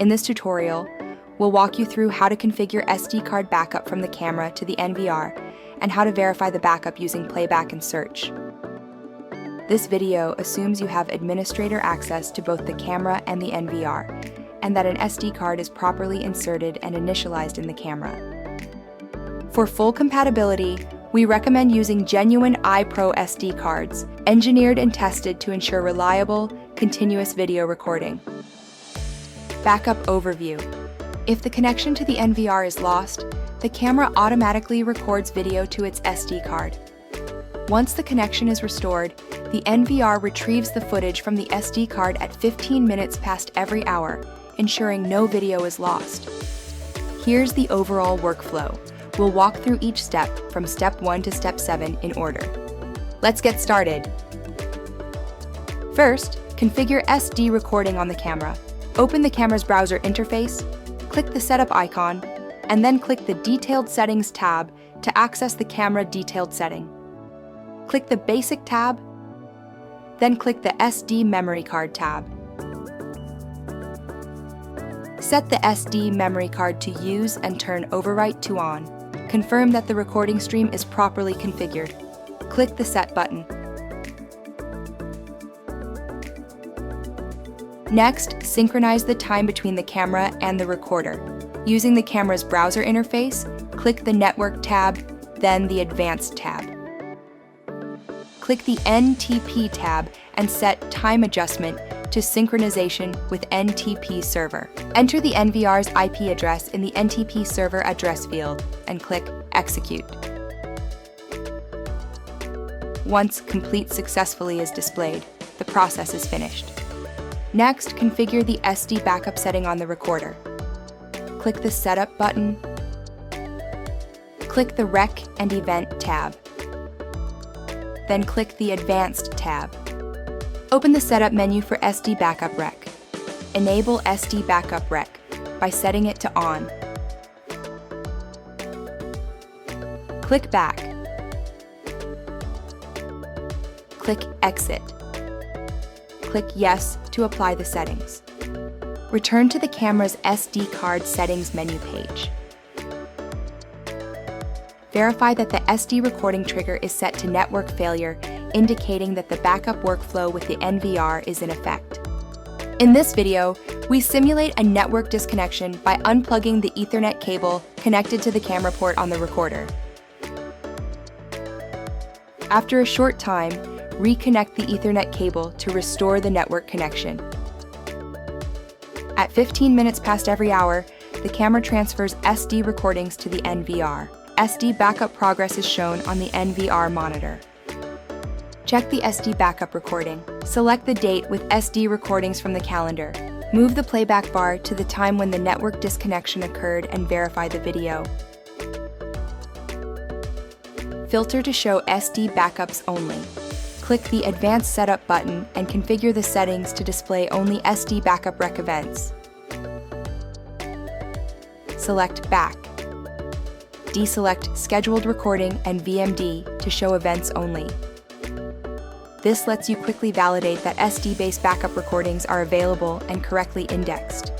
In this tutorial, we'll walk you through how to configure SD card backup from the camera to the NVR and how to verify the backup using playback and search. This video assumes you have administrator access to both the camera and the NVR, and that an SD card is properly inserted and initialized in the camera. For full compatibility, we recommend using genuine iPro SD cards, engineered and tested to ensure reliable, continuous video recording. Backup overview. If the connection to the NVR is lost, the camera automatically records video to its SD card. Once the connection is restored, the NVR retrieves the footage from the SD card at 15 minutes past every hour, ensuring no video is lost. Here's the overall workflow. We'll walk through each step from step 1 to step 7 in order. Let's get started. First, configure SD recording on the camera. Open the camera's browser interface, click the setup icon, and then click the Detailed Settings tab to access the camera detailed setting. Click the Basic tab, then click the SD Memory Card tab. Set the SD memory card to Use and turn Overwrite to On. Confirm that the recording stream is properly configured. Click the Set button. Next, synchronize the time between the camera and the recorder. Using the camera's browser interface, click the Network tab, then the Advanced tab. Click the NTP tab and set Time Adjustment to Synchronization with NTP Server. Enter the NVR's IP address in the NTP Server address field and click Execute. Once Complete Successfully is displayed, the process is finished. Next, configure the SD backup setting on the recorder. Click the Setup button. Click the Rec and Event tab. Then click the Advanced tab. Open the Setup menu for SD Backup Rec. Enable SD Backup Rec by setting it to On. Click Back. Click Exit. Click Yes to apply the settings. Return to the camera's SD card settings menu page. Verify that the SD recording trigger is set to network failure, indicating that the backup workflow with the NVR is in effect. In this video, we simulate a network disconnection by unplugging the Ethernet cable connected to the camera port on the recorder. After a short time, reconnect the Ethernet cable to restore the network connection. At 15 minutes past every hour, the camera transfers SD recordings to the NVR. SD backup progress is shown on the NVR monitor. Check the SD backup recording. Select the date with SD recordings from the calendar. Move the playback bar to the time when the network disconnection occurred and verify the video. Filter to show SD backups only. Click the Advanced Setup button and configure the settings to display only SD backup rec events. Select Back. Deselect Scheduled Recording and VMD to show events only. This lets you quickly validate that SD-based backup recordings are available and correctly indexed.